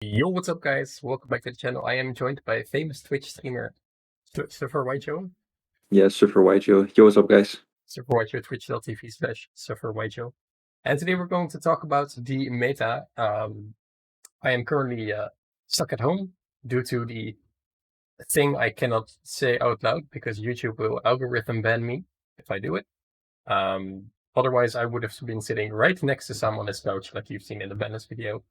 Yo, what's up, guys? Welcome back to the channel. I am joined by famous Twitch streamer SufferYGO. Yeah, SufferYGO. Yo, what's up, guys? SufferYGO, twitch.tv/SufferYGO. And today we're going to talk about the meta. I am currently stuck at home due to the thing I cannot say out loud because YouTube will algorithm ban me if I do it. Otherwise, I would have been sitting right next to someone on this couch like you've seen in the Banlist video.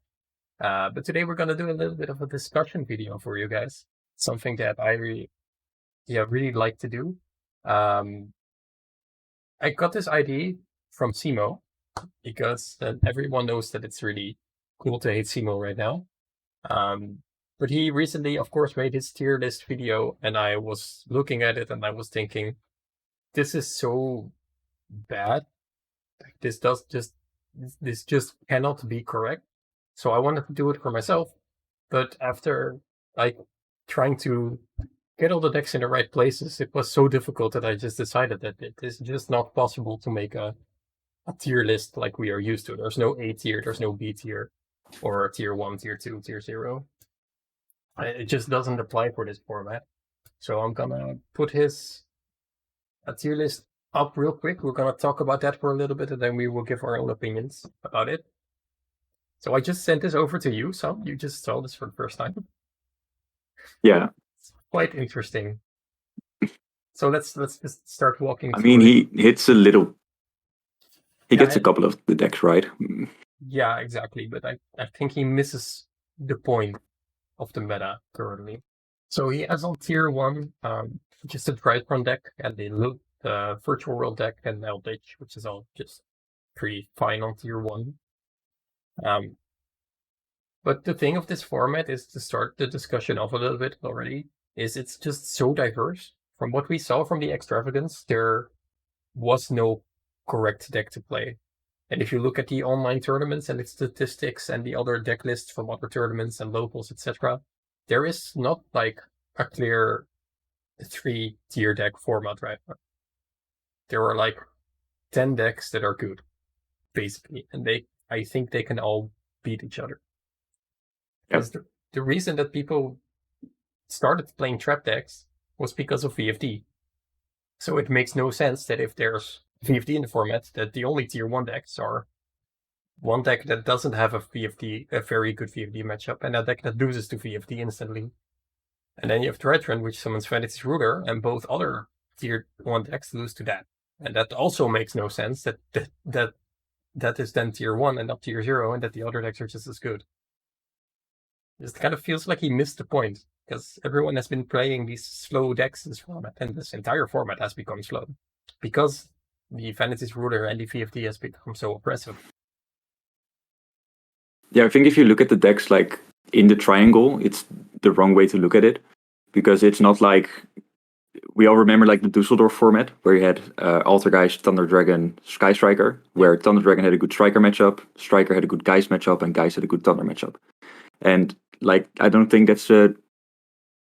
But today we're going to do a little bit of a discussion video for you guys. Something that I really like to do. I got this idea from Cimo because everyone knows that it's really cool to hate Cimo right now. But he recently, of course, made his tier list video, and I was looking at it and I was thinking, this is so bad. Like, this just cannot be correct. So I wanted to do it for myself, but after like trying to get all the decks in the right places, it was so difficult that I just decided that it is just not possible to make a tier list like we are used to. There's no A tier, there's no B tier, or tier 1, tier 2, tier 0. It just doesn't apply for this format. So I'm gonna put a tier list up real quick. We're gonna talk about that for a little bit, and then we will give our own opinions about it. So I just sent this over to you, so you just saw this for the first time. Yeah. It's quite interesting. So let's just start walking I through mean, it. he hits a little. He Yeah, gets a couple of the decks right. Yeah, exactly. But I think he misses the point of the meta currently. So he has on tier 1 just a Drytron deck and the Virtual World deck and Eldritch, which is all just pretty fine on tier 1. But the thing of this format is, to start the discussion off a little bit already, is it's just so diverse. From what we saw from the extravagance, there was no correct deck to play. And if you look at the online tournaments and its statistics and the other deck lists from other tournaments and locals, etc., there is not like a clear 3-tier deck format right now. There are like 10 decks that are good, basically, and I think they can all beat each other. Because the reason that people started playing trap decks was because of VFD. So it makes no sense that if there's VFD in the format, that the only tier 1 decks are one deck that doesn't have a very good VFD matchup, and a deck that loses to VFD instantly. And then you have Drytron, which summons Vanity's Ruler, and both other tier 1 decks lose to that. And that also makes no sense that is then tier 1 and not tier 0, and that the other decks are just as good. It kind of feels like he missed the point, because everyone has been playing these slow decks in this format, and this entire format has become slow, because the Vanity's Ruler and the VFD has become so oppressive. Yeah, I think if you look at the decks like in the triangle, it's the wrong way to look at it, because it's not like we all remember like the Dusseldorf format where you had Altergeist, Thunder Dragon, Sky Striker, where Thunder Dragon had a good Striker matchup, Striker had a good Geist matchup, and Geist had a good Thunder matchup. And like, I don't think that's the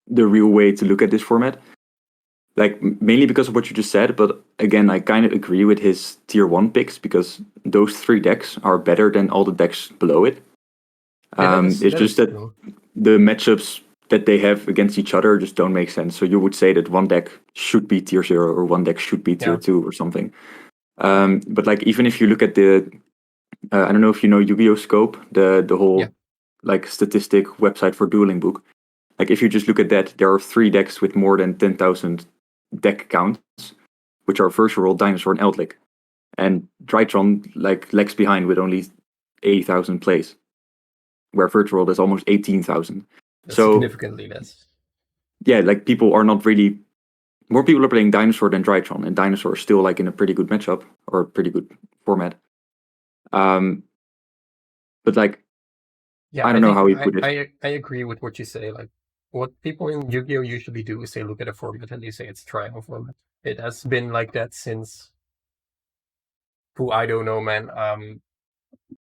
real way to look at this format. Like, mainly because of what you just said, but again, I kind of agree with his tier 1 picks, because those 3 decks are better than all the decks below it. It's just that the matchups that they have against each other just don't make sense. So you would say that one deck should be tier 0 or one deck should be tier 2 or something. But like, even if you look at the, I don't know if you know Yu-Gi-Oh! Scope, the whole like statistic website for dueling book. Like, if you just look at that, there are 3 decks with more than 10,000 deck counts, which are Virtual World, Dinosaur, and Eldritch. And Drytron like lags behind with only 80,000 plays, where Virtual World is almost 18,000. So significantly less. Yeah, like, people are not really. More people are playing Dinosaur than Drytron, and Dinosaur is still like in a pretty good matchup or a pretty good format. But like, I don't know how he put it. I agree with what you say. Like, what people in Yu-Gi-Oh! Usually do is they look at a format and they say it's a triangle format. It has been like that since, I don't know, man.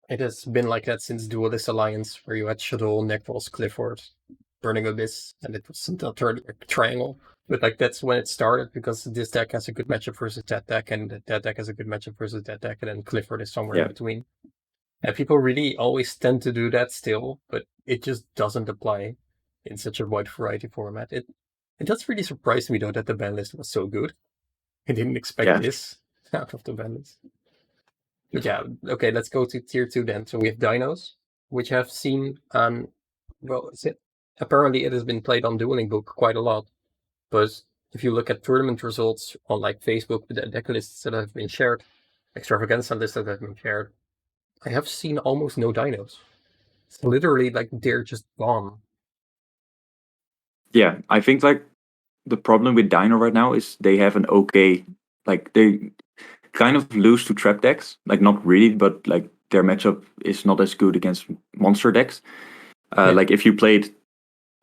It has been like that since Duelist Alliance, where you had Shadow, Necros, Clifford, Burning Abyss, and it was a triangle. But like, that's when it started, because this deck has a good matchup versus that deck, and that deck has a good matchup versus that deck, and then Clifford is somewhere in between. And people really always tend to do that still, but it just doesn't apply in such a wide variety format. It does really surprise me though that the ban list was so good. I didn't expect this out of the ban list. But yeah, okay, let's go to tier 2 then. So we have dinos, which have seen apparently it has been played on Dueling Book quite a lot. But if you look at tournament results on like Facebook, the deck lists that have been shared, extravaganza lists that have been shared, I have seen almost no dinos. It's literally like they're just gone. Yeah, I think like the problem with Dino right now is they have an okay, like they kind of lose to trap decks. Like not really, but like their matchup is not as good against monster decks. Like if you played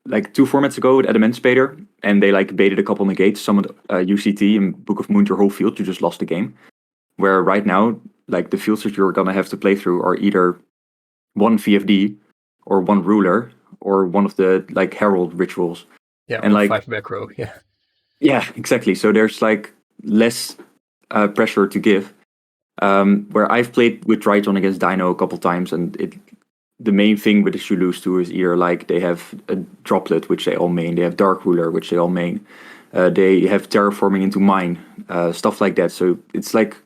like 2 formats ago with Adamantipator and they like baited a couple negates, summoned UCT and Book of Moon your whole field, you just lost the game. Where right now, like the fields that you're gonna have to play through are either one VFD or one ruler or one of the like herald rituals. Yeah, and or like 5 back row. Yeah. Yeah, exactly. So there's like less pressure to give. Where I've played with Triton against Dino a couple times, and the main thing with the you lose to is either like they have a droplet, which they all main, they have Dark Ruler, which they all main, they have Terraforming into Mine, stuff like that. So it's like,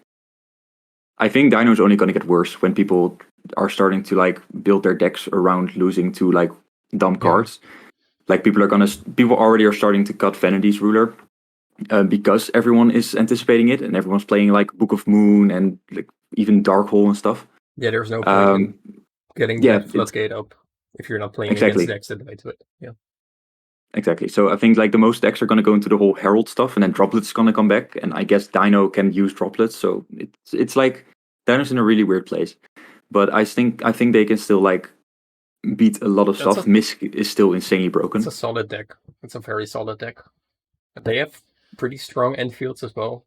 I think Dino is only going to get worse when people are starting to like build their decks around losing to like dumb cards. Like people already are starting to cut Vanity's Ruler. Because everyone is anticipating it and everyone's playing like Book of Moon and like even Dark Hole and stuff. Yeah, there's no point in getting that floodgate up if you're not playing against decks that die to it. Yeah. Exactly. So I think like the most decks are going to go into the whole Herald stuff, and then Droplets is going to come back. And I guess Dino can use Droplets, so it's like Dino's in a really weird place. But I think they can still like beat a lot of stuff. Misk is still insanely broken. It's a solid deck. It's a very solid deck. They have pretty strong end fields as well.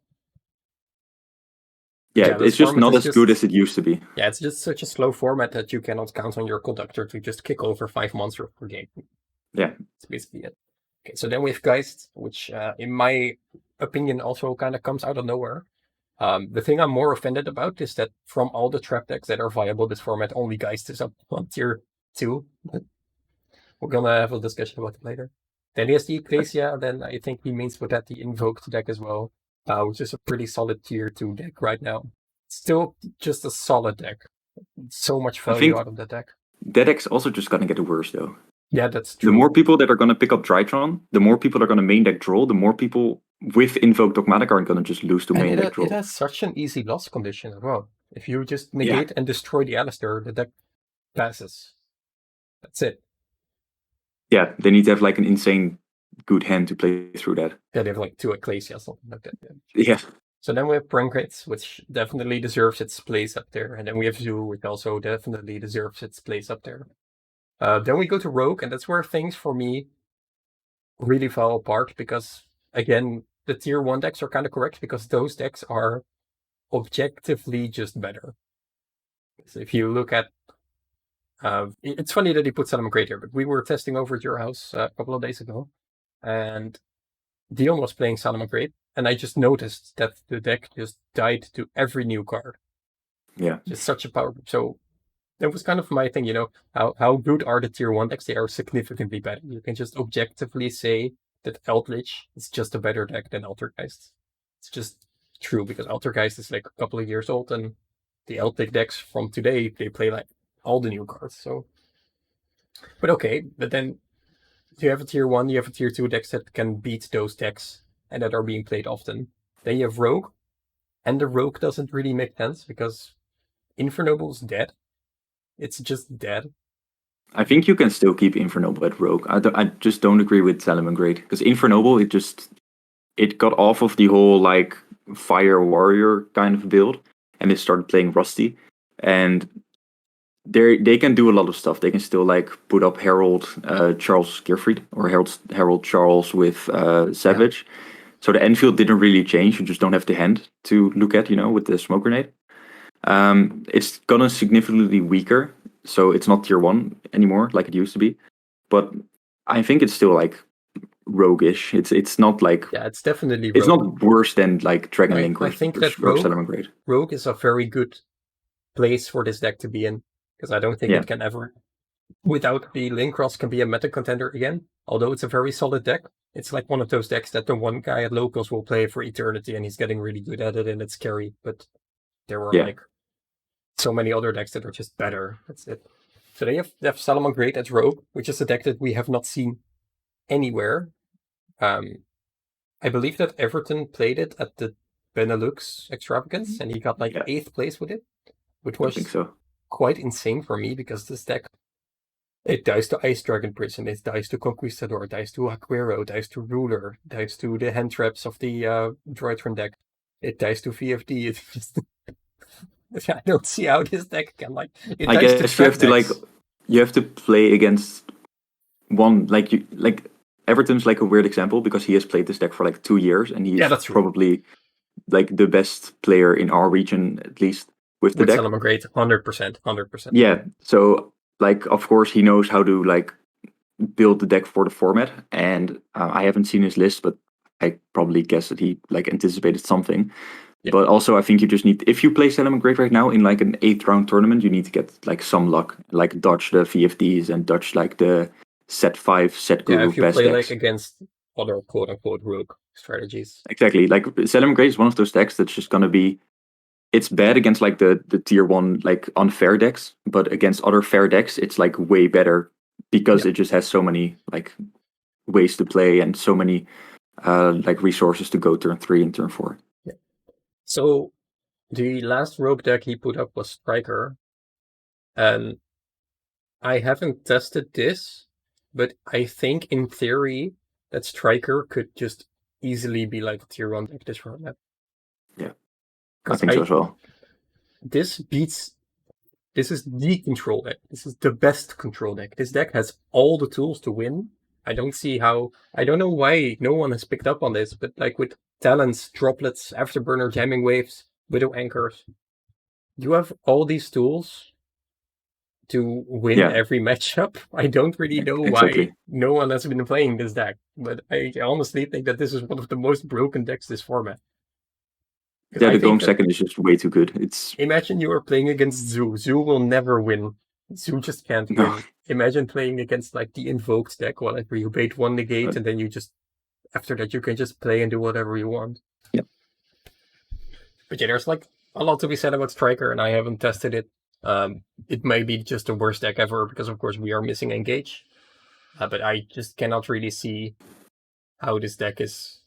Yeah, it's just not as good as it used to be. Yeah, it's just such a slow format that you cannot count on your conductor to just kick over 5 monsters per game. Yeah. That's basically it. Okay, so then we have Geist, which in my opinion also kind of comes out of nowhere. The thing I'm more offended about is that from all the trap decks that are viable this format, only Geist is up on tier 2. But we're gonna have a discussion about it later. Then he has the Ecclesia, then I think he means with that the Invoked deck as well, which is a pretty solid tier 2 deck right now. Still just a solid deck. So much value out of that deck. That deck's also just gonna get worse though. Yeah, that's true. The more people that are gonna pick up Drytron, the more people are gonna main deck Droll, the more people with Invoke Dogmatic are gonna just lose to main deck Droll. It has such an easy loss condition as well. If you just negate and destroy the Alistair, the deck passes. That's it. Yeah, they need to have like an insane good hand to play through that. Yeah, they have like 2 Ecclesia, something like that. Yeah. So then we have Prankrit, which definitely deserves its place up there. And then we have Zoo, which also definitely deserves its place up there. Then we go to Rogue, and that's where things for me really fall apart because, again, the tier 1 decks are kind of correct because those decks are objectively just better. So if you look at it's funny that he put Salamangreat here, but we were testing over at your house a couple of days ago, and Dion was playing Salamangreat, and I just noticed that the deck just died to every new card. Yeah. Just such a power. So that was kind of my thing, how good are the tier 1 decks? They are significantly better. You can just objectively say that Eldritch is just a better deck than Altergeist. It's just true because Altergeist is like a couple of years old, and the Eldritch decks from today, they play like all the new cards. So, but okay, but then you have a tier 1, you have a tier 2 decks that can beat those decks and that are being played often. Then you have Rogue, and the Rogue doesn't really make sense because Infernoble's dead. It's just dead. I think you can still keep Infernoble at Rogue. I just don't agree with Salamangreat because Infernoble it got off of the whole like Fire Warrior kind of build and it started playing Rusty, and they can do a lot of stuff. They can still like put up Herald Charles Gearfried or Herald Charles with Savage. Yeah. So the end field didn't really change. You just don't have the hand to look at, with the smoke grenade. It's gotten significantly weaker, so it's not tier 1 anymore like it used to be. But I think it's still like roguish. It's not like it's definitely rogue. It's not worse than like Dragon Link or I think that Rogue is a very good place for this deck to be in because I don't think it can ever, without the link cross, can be a meta contender again. Although it's a very solid deck. It's like one of those decks that the one guy at locals will play for eternity, and he's getting really good at it, and it's scary. But there were like so many other decks that are just better. That's it. So they have Salomon Great as Rogue, which is a deck that we have not seen anywhere. I believe that Everton played it at the Benelux Extravagance, and he got like 8th place with it, which was quite insane for me, because this deck, it dies to Ice Dragon Prison, it dies to Conquistador, it dies to Aquero, it dies to Ruler, it dies to the hand traps of the Droidron deck, it dies to VFD. It's just I don't see how this deck can it I guess you have to play against one Everton's like a weird example, because he has played this deck for like 2 years, and he's probably like the best player in our region, at least with the deck. Salomon Great, 100%. Yeah, so like of course he knows how to like build the deck for the format, and I haven't seen his list, but I probably guess that he like anticipated something. Yeah. But also I think you just need, if you play Salomon Great right now in like an 8th round tournament, you need to get like some luck, like dodge the VFDs and dodge like the set 5, set guru if you best play decks. like against other quote unquote rogue strategies. Exactly. Like Salomon Great is one of those decks that's just gonna be, it's bad against like the tier 1 like unfair decks, but against other fair decks it's like way better, because it just has so many like ways to play and so many like resources to go turn 3 and turn 4. Yeah. So the last rogue deck he put up was Striker, and I haven't tested this, but I think in theory that Striker could just easily be like a tier 1 deck this format. Yeah, I think so as well. This is the control deck. This is the best control deck. This deck has all the tools to win. I don't know why no one has picked up on this, but like with Talents, Droplets, Afterburner, Jamming Waves, Widow Anchors, you have all these tools to win every matchup. I don't really know why no one has been playing this deck, but I honestly think that this is one of the most broken decks this format. Yeah, the going second is just way too good. Imagine you are playing against Zoo. Zoo will never win. Zoo just can't win. Imagine playing against like the Invoked deck, where you bait 1 negate and then you just, after that you can just play and do whatever you want. Yeah. But yeah, there's like a lot to be said about Striker, and I haven't tested it. It may be just the worst deck ever, because of course we are missing Engage. But I just cannot really see how this deck is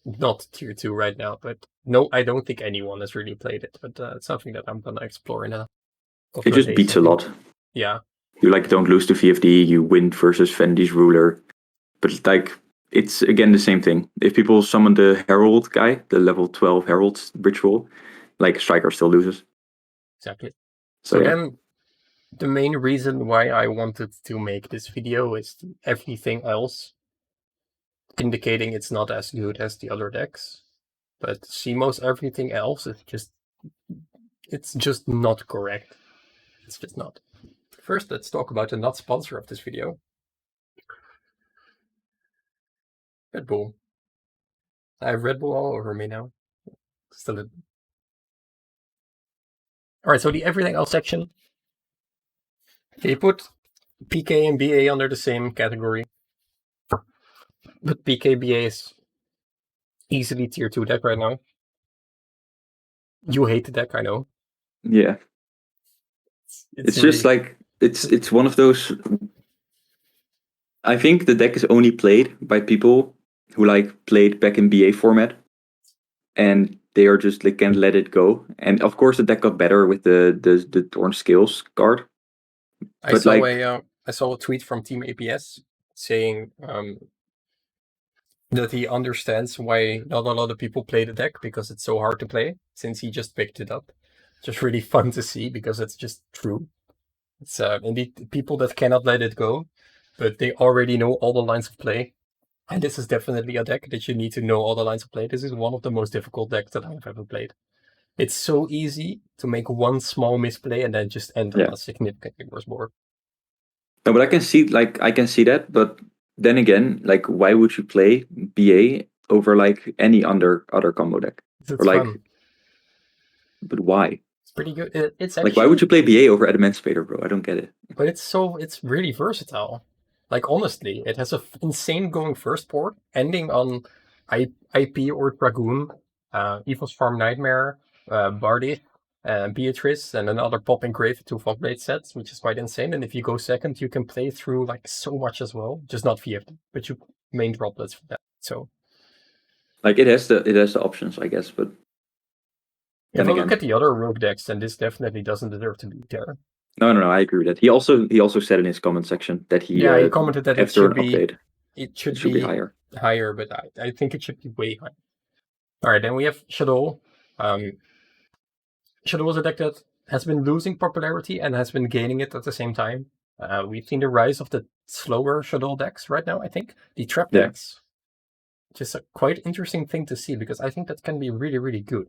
not tier 2 right now. But no, I don't think anyone has really played it. But it's something that I'm gonna explore in a couple It just beats a lot. Yeah. You like don't lose to VFD, you win versus Fendi's Ruler. But like it's again the same thing. If people summon the Herald guy, the level 12 Herald ritual, like Striker still loses. Exactly. So then the main reason why I wanted to make this video is everything else indicating it's not as good as the other decks. But Cimo's everything else is it's just not correct. It's just not. First, let's talk about the not sponsor of this video. Red Bull. I have Red Bull all over me now. Still. Alright, so the everything else section. They put PK and BA under the same category. But PK BA is easily tier 2 deck right now. You hate the deck, I know. Yeah. It's really, just like it's one of those. I think the deck is only played by people who like played back in BA format, and they are just like can't let it go. And of course, the deck got better with the Torn Scales card. I saw a tweet from Team APS saying that he understands why not a lot of people play the deck, because it's so hard to play since he just picked it up. Just really fun to see, because it's just true. It's indeed people that cannot let it go, but they already know all the lines of play. And this is definitely a deck that you need to know all the lines of play. This is one of the most difficult decks that I've ever played. It's so easy to make one small misplay and then just end on a significantly worse board. No, but I can see that, but then again, like why would you play BA over like any other combo deck? It's fun. But why? pretty good. It's Like, why would actually, you play BA over Adamantipator, bro? I don't get it. but it's really versatile. Like honestly, it has a insane going first port, ending on IP or Dragoon, Evil's Farm Nightmare, Bardi, Beatrice, and another popping grave, 2 Fogblade sets, which is quite insane. And if you go second, you can play through like so much as well. Just not VFD, but you main droplets for that. So Like, it has the options, I guess, but if then I look again, at the other rogue decks, then this definitely doesn't deserve to be there. no, I agree with that. He also said in his comment section that Yeah, he commented that after an update, it it should should be be higher. higher, but I think it should be way higher. All right, then we have Shadow. Shadow is a deck that has been losing popularity and has been gaining it at the same time. We've seen the rise of the slower Shadow decks right now, I think. The trap Yeah. decks, just a quite interesting thing to see because I think that can be really, really good.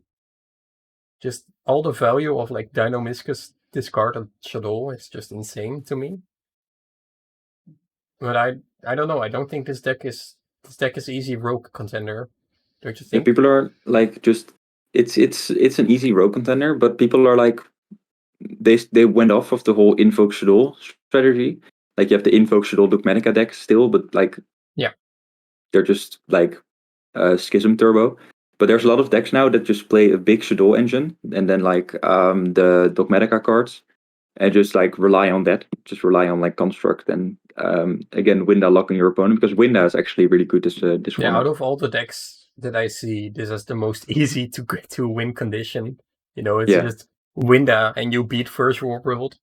Just all the value of like Dynamiscus discard and Shadow is just insane to me. But I don't know. I don't think this deck is easy rogue contender. Don't you Yeah, think? people are like just it's an easy rogue contender, but people are like they went off of the whole invoke Shaddoll strategy. Like you have the invoke Shaddoll Dogmatica deck still, but like Yeah. they're just like Schism Turbo. But there's a lot of decks now that just play a big Shaddoll engine and then like the Dogmatica cards and just like rely on that. Just rely on like construct and again Winda locking your opponent because Winda is actually really good this Yeah, format. out of all the decks that I see, this is the most easy to get to win condition. You know, it's Yeah. just Winda and you beat first world.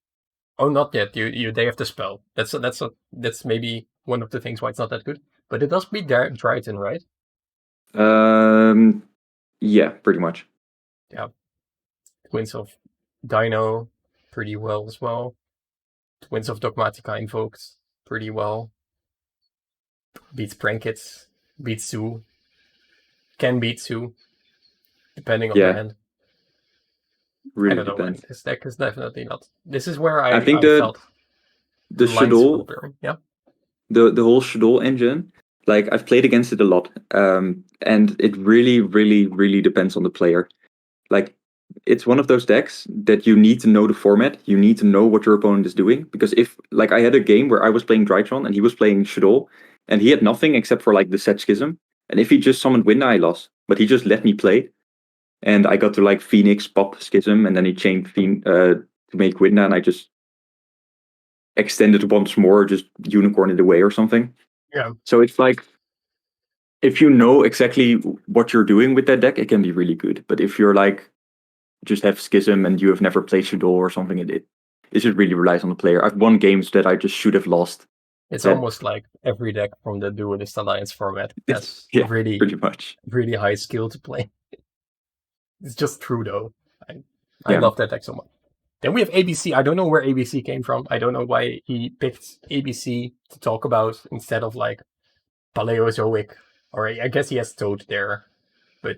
Oh, not yet. You they have the spell. That's maybe one of the things why it's not that good. But it does beat Dryden, right? Yeah, pretty much. Yeah. Twins of Dino, pretty well as well. Twins of Dogmatica invoked pretty well. Beats Prankets, beats Zoo, can beat Zoo, depending on the Yeah, hand. I really don't know, man. depends. This deck is definitely not. This is where I think I felt the the lines were Shaddoll, blurring. Yeah. the whole Shaddoll engine, like I've played against it a lot, and it really depends on the player. Like it's one of those decks that you need to know the format. You need to know what your opponent is doing because if like I had a game where I was playing Drytron and he was playing Shaddoll, and he had nothing except for like the set Schism, and if he just summoned Winda, I lost. But he just let me play, and I got to like Phoenix pop Schism, and then he chained to make Winda, and I just extended once more, just unicorn it away or something. Yeah. So it's like if you know exactly what you're doing with that deck, it can be really good. But if you're like just have Schism and you have never played Shaddoll or something, it just really relies on the player. I've won games that I just should have lost. It's That almost like every deck from the Duelist Alliance format has yeah, really, pretty much. really high skill to play. It's just true though. I Yeah, love that deck so much. Then we have ABC. I don't know where ABC came from. I don't know why he picked ABC to talk about instead of like Paleozoic. Or I guess he has Toad there. But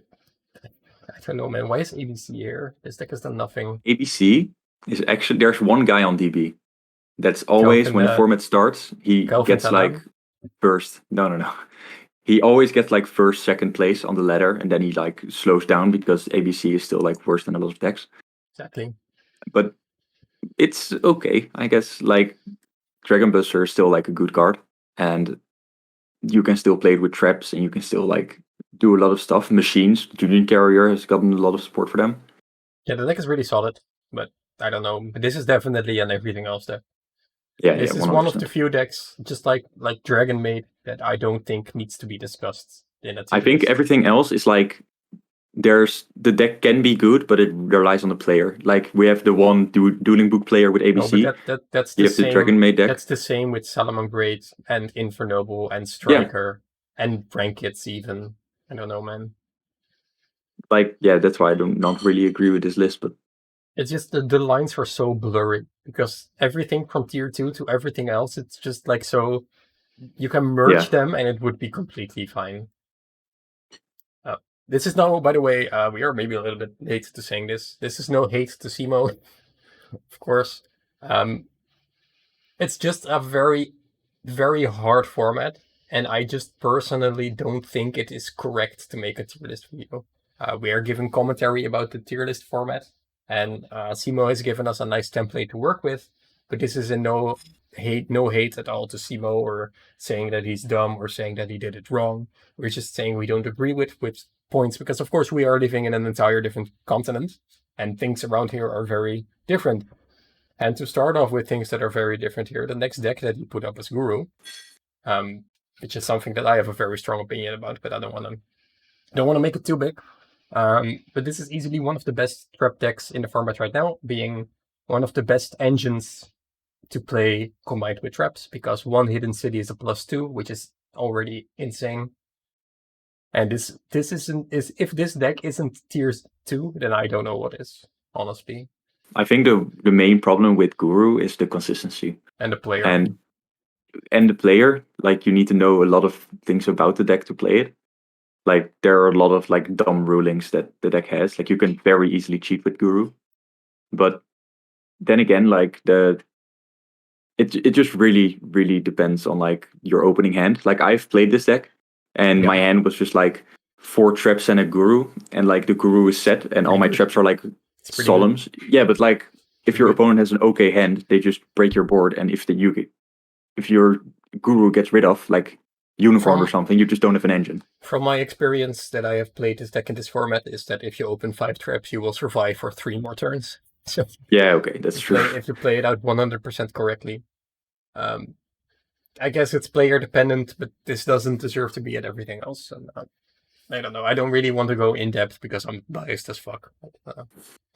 I don't know, man. Why is ABC here? This deck has done nothing. ABC is actually there's one guy on DB. That's always Calvin, when the format starts, he Calvin gets like Talam. first. No. He always gets like first, second place on the ladder, and then he like slows down because ABC is still like worse than a lot of decks. Exactly. But it's okay, I guess. Like Dragon Buster is still like a good card, and you can still play it with traps, and you can still like do a lot of stuff. Machines, Union Carrier has gotten a lot of support for them. Yeah, the deck is really solid, but I don't know. But this is definitely an everything else deck. Yeah, This is one hundred one of the percent. few decks, just like Dragon Maid, that I don't think needs to be discussed in a I tier think list. everything else is like there's the deck can be good, but it relies on the player. Like we have the one dueling book player with No, but ABC. that's You the have the same. Dragon Maid deck. That's the same with Salamangreat and Infernoble and Yeah, Striker and Brankets even. I don't know, man. like yeah, that's why I don't not really agree with this list. But It's just the lines are so blurry because everything from tier 2 to everything else, it's just like so you can merge yeah, them and it would be completely fine. This is no, by the way, we are maybe a little bit late to saying this. This is no hate to Cimo, of course. Um, it's just a very, very hard format, and I just personally don't think it is correct to make a tier list video. We are giving commentary about the tier list format, And Cimo has given us a nice template to work with, but this is no hate at all to Cimo, or saying that he's dumb or saying that he did it wrong. We're just saying we don't agree with points, because of course we are living in an entire different continent and things around here are very different. And to start off with things that are very different here, the next deck that you put up is Guru, which is something that I have a very strong opinion about, but I don't want to make it too big. But this is easily one of the best trap decks in the format right now, being one of the best engines to play combined with traps, because one hidden city is a +2, which is already insane. And this if this deck isn't tier 2, then I don't know what is, honestly. I think the main problem with Guru is the consistency. And the player. And the player, like, you need to know a lot of things about the deck to play it. Like, there are a lot of like dumb rulings that the deck has. Like, you can very easily cheat with Guru. But then again, like it just really, really depends on like your opening hand. Like, I've played this deck and my hand was just like 4 traps and a Guru, and like the Guru is set and all my traps are like solemns. Yeah, but like if your opponent has an okay hand, they just break your board, and if your Guru gets rid of like Unicorn or something, you just don't have an engine. From my experience that I have played this deck in this format, is that if you open 5 traps, you will survive for 3 more turns. So yeah, okay, that's true. If you play it out 100% correctly. I guess it's player dependent, but this doesn't deserve to be at everything else. And, I don't know. I don't really want to go in depth because I'm biased as fuck.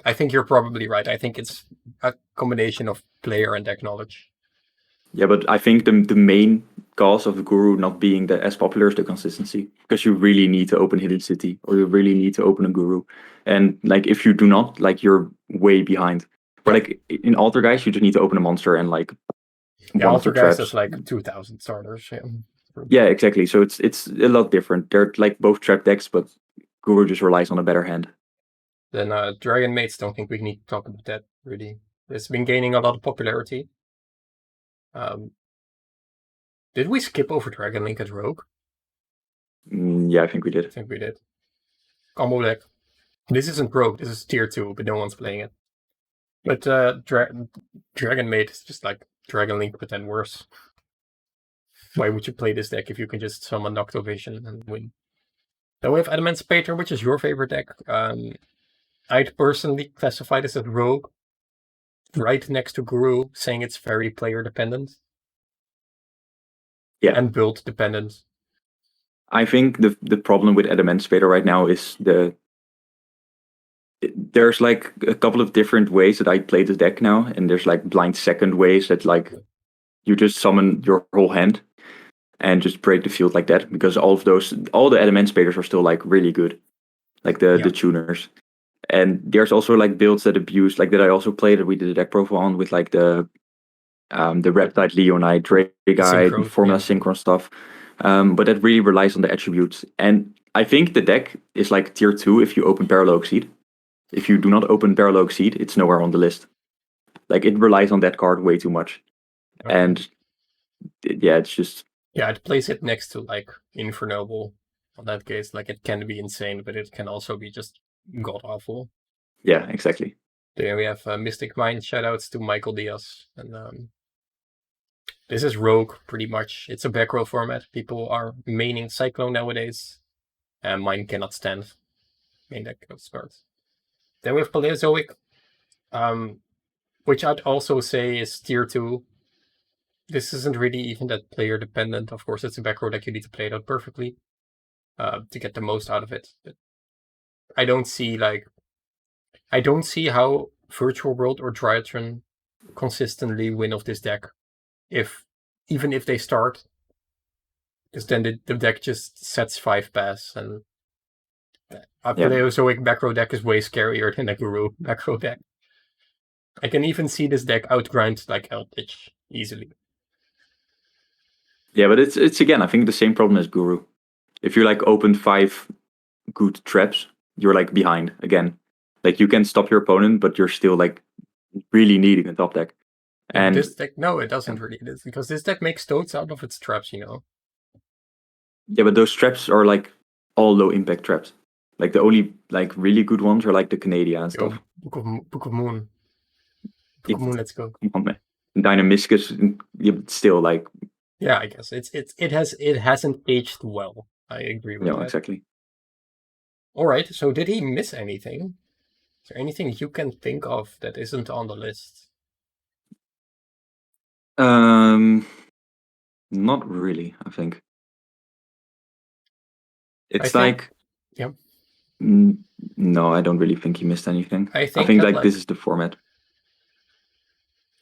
I think you're probably right. I think it's a combination of player and deck knowledge. Yeah, but I think the main cause of the Guru not being as popular is the consistency, because you really need to open Hidden City, or you really need to open a Guru, and like if you do not, like you're way behind. But like in Altergeist, you just need to open a monster and like Altergeist is like 2,000 starters. Yeah, exactly. So it's a lot different. They're like both trap decks, but Guru just relies on a better hand. Then Dragon Mates, don't think we need to talk about that really. It's been gaining a lot of popularity. Did we skip over Dragon Link as Rogue? Yeah, I think we did. Combo deck. This isn't Rogue, this is tier 2, but no one's playing it. But Dragon Maid is just like Dragon Link, but then worse. Why would you play this deck if you can just summon Noctovation and win? Then we have Emancipator, which is your favorite deck. I'd personally classify this as Rogue, right next to Guru, saying it's very player dependent. Yeah. And build dependent. I think the problem with Emancipator right now is there's like a couple of different ways that I play the deck now, and there's like blind second ways that like you just summon your whole hand and just break the field like that, because all the Emancipators are still like really good, like the tuners. And there's also like builds that abuse, like that I also played, that we did a deck profile on, with like the Reptide, Leonite, Dragite, Formula Synchron stuff. But that really relies on the attributes. And I think the deck is like tier 2 if you open Parallel Exceed. If you do not open Parallel Exceed, it's nowhere on the list. Like, it relies on that card way too much. Okay. And yeah, it's just... Yeah, it plays it next to like Infernoble. In that case, like, it can be insane, but it can also be just god-awful. Yeah, exactly. Then we have Mystic Mind. Shoutouts to Michael Diaz. And this is Rogue, pretty much. It's a back row format. People are maining Cyclone nowadays. And mine cannot stand main deck of cards. Then we have Paleozoic, which I'd also say is tier 2. This isn't really even that player dependent. Of course, it's a back row deck. You need to play it out perfectly to get the most out of it. But I don't see how Virtual World or Dryatron consistently win off this deck, even if they start, because then the deck just sets 5 pass, and a Paleozoic back row deck is way scarier than a Guru back row deck. I can even see this deck outgrind like Eldritch easily. Yeah, but it's again, I think the same problem as Guru. If you like open 5 good traps, you're like behind again. Like, you can stop your opponent, but you're still like really needing a top deck. And this deck, no, it doesn't really, because this deck makes toads out of its traps, you know. Yeah, but those traps are like all low impact traps. Like, the only like really good ones are like the Canadian and stuff. Book of Moon. Book of Moon, let's go. Come on, man. Dynamiscus, still like. Yeah, I guess it hasn't aged well. I agree with that. Exactly. All right. So did he miss anything? Is there anything you can think of that isn't on the list? Not really. I think it's yeah. No, I don't really think he missed anything. I think like this is the format.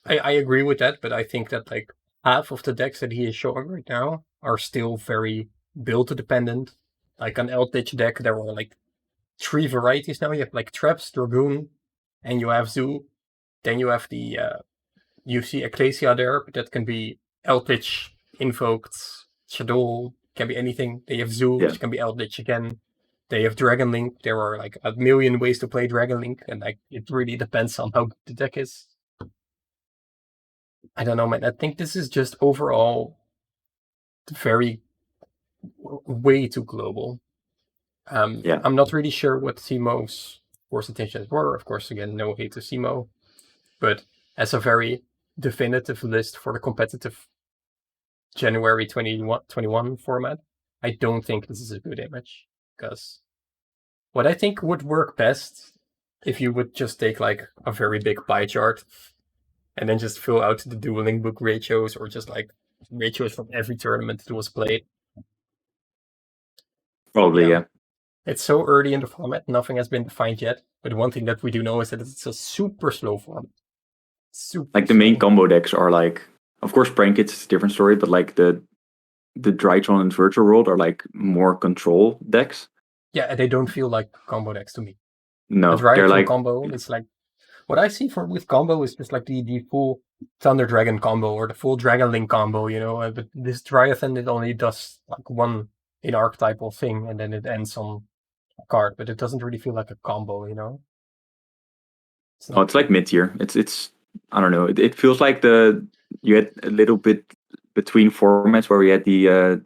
I agree with that, but I think that like half of the decks that he is showing right now are still very build dependent. Like an Eldritch deck, there are like 3 varieties now. You have like Traps, Dragoon, and you have Zoo. Then you have the you see Ecclesia there, but that can be Eldritch, Invoked, Shadow, can be anything. They have Zoo, which can be Eldritch again. They have Dragon Link. There are like a million ways to play Dragon Link, and like it really depends on how good the deck is. I don't know, man. I think this is just overall very way too global. I'm not really sure what Cimo's force intentions were. Of course, again, no hate to Cimo, but as a very definitive list for the competitive January 2021 format, I don't think this is a good image. Because what I think would work best if you would just take like a very big pie chart and then just fill out the dueling book ratios or just like ratios from every tournament that was played. Probably, yeah. It's so early in the format, nothing has been defined yet. But one thing that we do know is that it's a super slow format. Like the main combo decks are like, of course, Prank Kids is a different story, but like the Drytron and Virtual World are like more control decks. Yeah, they don't feel like combo decks to me. No, they're like combo. It's like what I see with combo is just like the full Thunder Dragon combo or the full Dragon Link combo, you know. But this Dryathan, it only does like one in archetypal thing, and then it ends on a card. But it doesn't really feel like a combo, you know. It's like mid tier. It's I don't know. It feels like you had a little bit between formats where we had the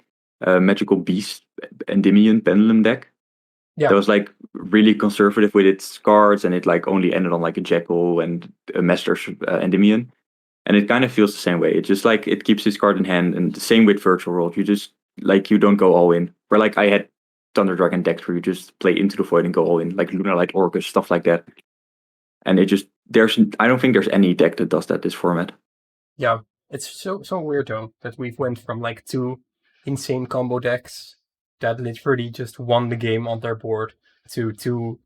Magical Beast Endymion Pendulum deck. Yeah. That was like really conservative with its cards, and it like only ended on like a Jackal and a Master's Endymion. And it kind of feels the same way. It just like it keeps its card in hand, and the same with Virtual World. You just like you don't go all in. Where like I had Thunder Dragon decks where you just play Into the Void and go all in, like Lunar Light Orcus, stuff like that. And it just I don't think there's any deck that does that this format. Yeah, it's so weird though that we've went from like 2 insane combo decks that literally just won the game on their board to 2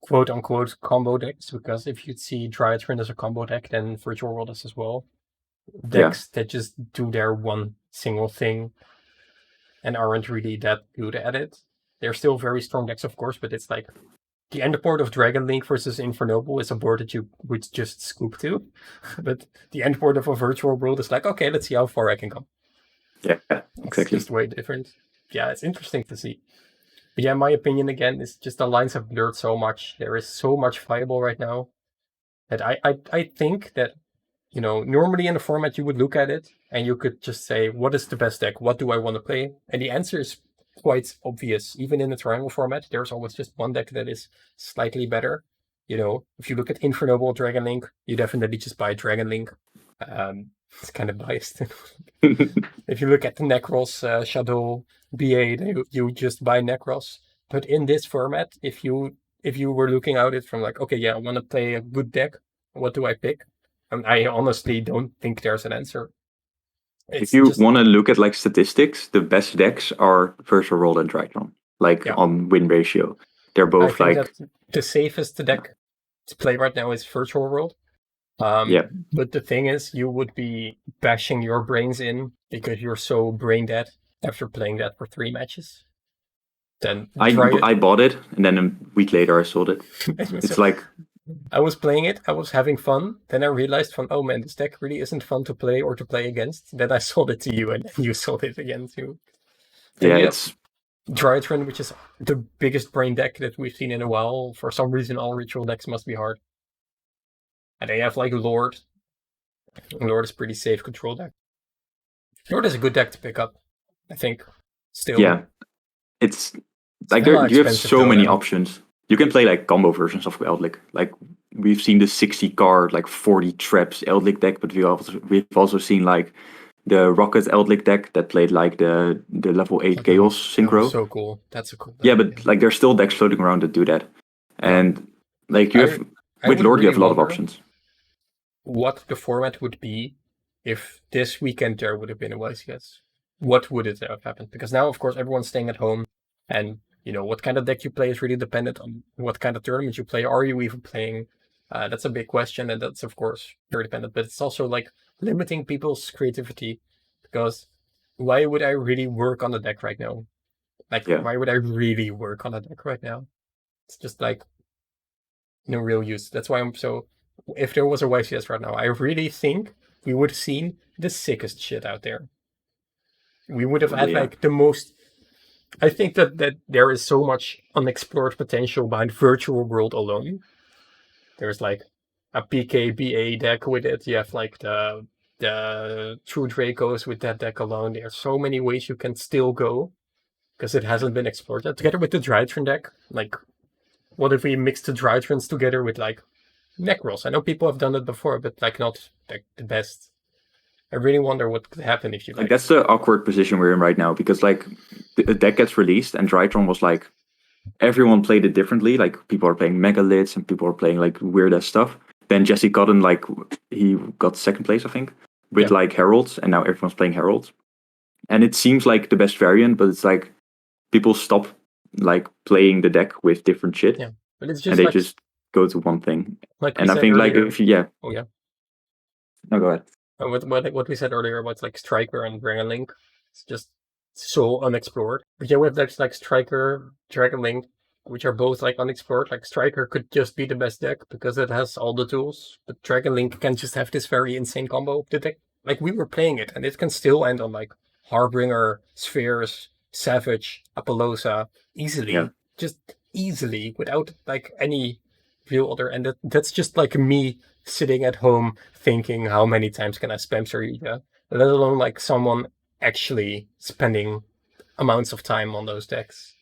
quote unquote combo decks, because if you'd see Drytron as a combo deck, then Virtual World is as well. Decks that just do their one single thing and aren't really that good at it. They're still very strong decks, of course, but it's like the end board of Dragon Link versus Infernoble is a board that you would just scoop to. But the end board of a Virtual World is like, okay, let's see how far I can come. Yeah, exactly. It's just way different. Yeah, it's interesting to see. But yeah, my opinion again is just the lines have blurred so much. There is so much viable right now that I think that, you know, normally in a format you would look at it and you could just say, what is the best deck? What do I want to play? And the answer is quite obvious. Even in the triangle format, there's always just one deck that is slightly better. You know, if you look at Infernoble Dragon Link, you definitely just buy Dragon Link. It's kind of biased. If you look at the Necros, Shadow, BA, you just buy Necros. But in this format, if you were looking at it from like, okay, yeah, I want to play a good deck, what do I pick? And I honestly don't think there's an answer. If you want to look at like statistics, the best decks are Virtual World and Drytron, like on win ratio. They're both like the safest deck to play right now is Virtual World. But the thing is, you would be bashing your brains in because you're so brain dead after playing that for 3 matches. Then I bought it, and then a week later I sold it. It's like I was playing it, I was having fun. Then I realized oh man, this deck really isn't fun to play or to play against. Then I sold it to you, and then you sold it again too. Then it's Drytron, which is the biggest brain deck that we've seen in a while. For some reason, all ritual decks must be hard. And they have like Lord. Lord is pretty safe control deck. Lord is a good deck to pick up, I think. Still. Yeah. It's like you have so many options. You can play like combo versions of Eldlik. Like we've seen the 60 card, like 40 traps Eldlik deck, but we've also seen like the Rocket Eldlik deck that played like the level 8 Chaos That was Synchro. so cool. That's a cool deck. Yeah, but like there's still decks floating around that do that. And like you have with Lord, you have a lot of options. What the format would be if this weekend there would have been a YCS. What would it have happened? Because now, of course, everyone's staying at home, and what kind of deck you play is really dependent on what kind of tournament you play. Are you even playing? That's a big question, and that's of course very dependent. But it's also like limiting people's creativity, because why would I really work on the deck right now? Like, why would I really work on a deck right now? It's just like no real use. That's why I'm so. If there was a YCS right now, I really think we would have seen the sickest shit out there. We would have had like the most. I think that there is so much unexplored potential behind Virtual World alone. There's like a PKBA deck with it. You have like the True Dracos with that deck alone. There's so many ways you can still go because it hasn't been explored yet. Together with the Drytron deck, like, what if we mix the Drytrons together with like Necros? I know people have done it before, but like not like the best. I really wonder what could happen if you like that's the awkward position we're in right now, because like the deck gets released and Drytron was like everyone played it differently. Like people are playing Megaliths and people are playing like weird ass stuff. Then Jesse Cotton, like he got second place, I think, with like Heralds, and now everyone's playing Heralds. And it seems like the best variant, but it's like people stop like playing the deck with different shit. Yeah, but it's just and they just go to one thing. Like and I think earlier, like if you, Oh yeah. No, go ahead. What we said earlier about like Striker and Dragon Link, it's just so unexplored. But yeah, we have decks like Striker, Dragon Link, which are both like unexplored. Like Striker could just be the best deck because it has all the tools, but Dragon Link can just have this very insane combo. The deck, like we were playing it, and it can still end on like Harbinger, Spheres, Savage, Apollosa easily, just easily without like any real other. And that's just like me sitting at home thinking, how many times can I spam SufferYGO? Let alone like someone actually spending amounts of time on those decks.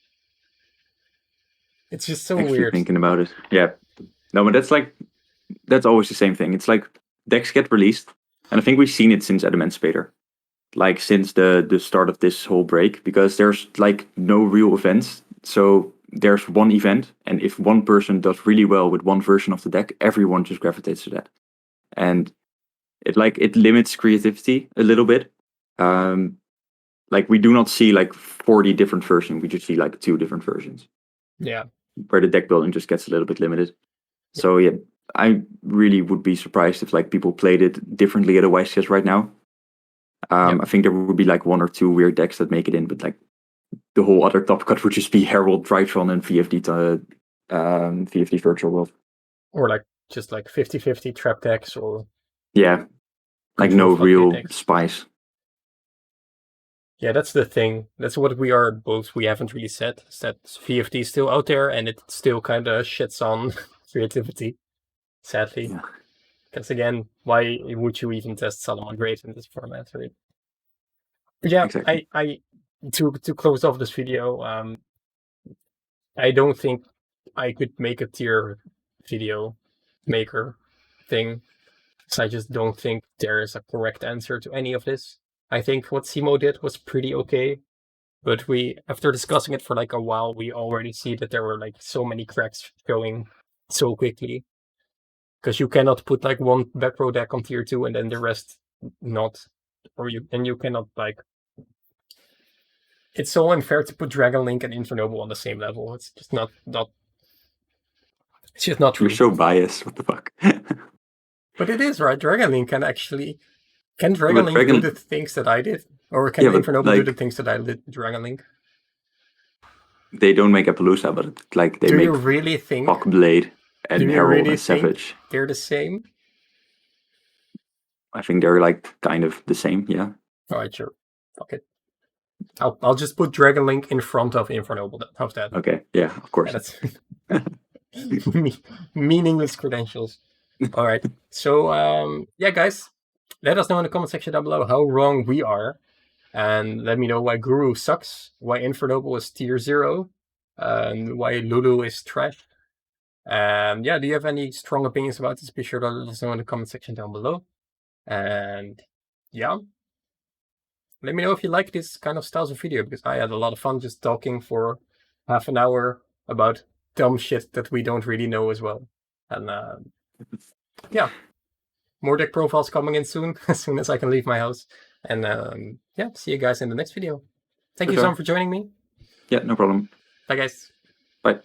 It's just so actually weird. Thinking about it. Yeah. No, but that's always the same thing. It's like decks get released, and I think we've seen it since Emancipator. Like since the start of this whole break, because there's like no real events. So there's one event, and if one person does really well with one version of the deck, everyone just gravitates to that. And it limits creativity a little bit. Like we do not see like 40 different versions, we just see like 2 different versions. Yeah. Where the deck building just gets a little bit limited. So yeah, I really would be surprised if like people played it differently at a YCS right now. I think there would be like 1 or 2 weird decks that make it in, but like the whole other top cut would just be Herald, Drytron, and VFD Virtual World. Or like just like 50-50 trap decks, or like no real decks. Spice. Yeah, that's the thing. That's what we are both. We haven't really said is that VFD is still out there, and it still kind of shits on creativity, sadly. Because again, why would you even test Solomon Grave in this format, right? But yeah, exactly. I to close off this video, I don't think I could make a tier video maker thing. So I just don't think there is a correct answer to any of this. I think what Cimo did was pretty okay, but after discussing it for like a while, we already see that there were like so many cracks showing so quickly. Because you cannot put like one back row deck on tier 2 and then the rest not. You cannot like. It's so unfair to put Dragon Link and Infernoble on the same level. It's just not. It's just not true. You're so biased. What the fuck? But it is, right? Dragon Link can actually. Can Dragon Link do the things that I did? Or can Infernoble do the things that I did with Dragon Link? They don't make Appaloosa, but like they make. Do you really think Blade and Herald and Savage? They're the same? I think they're like kind of the same, yeah. Alright, sure. Fuck it. I'll just put Dragon Link in front of Infernoble. How's that? Okay, yeah, of course. Yeah, that's meaningless credentials. All right. So, yeah, guys, let us know in the comment section down below how wrong we are. And let me know why Guru sucks, why Infernoble is tier 0, and why Lulu is trash. Yeah, do you have any strong opinions about this? Be sure to let us know in the comment section down below. And yeah, let me know if you like this kind of styles of video, because I had a lot of fun just talking for half an hour about dumb shit that we don't really know as well. And yeah, more deck profiles coming in soon, as soon as I can leave my house. And yeah, see you guys in the next video. Thank you, sure. Sam, for joining me. Yeah, no problem. Bye, guys. Bye.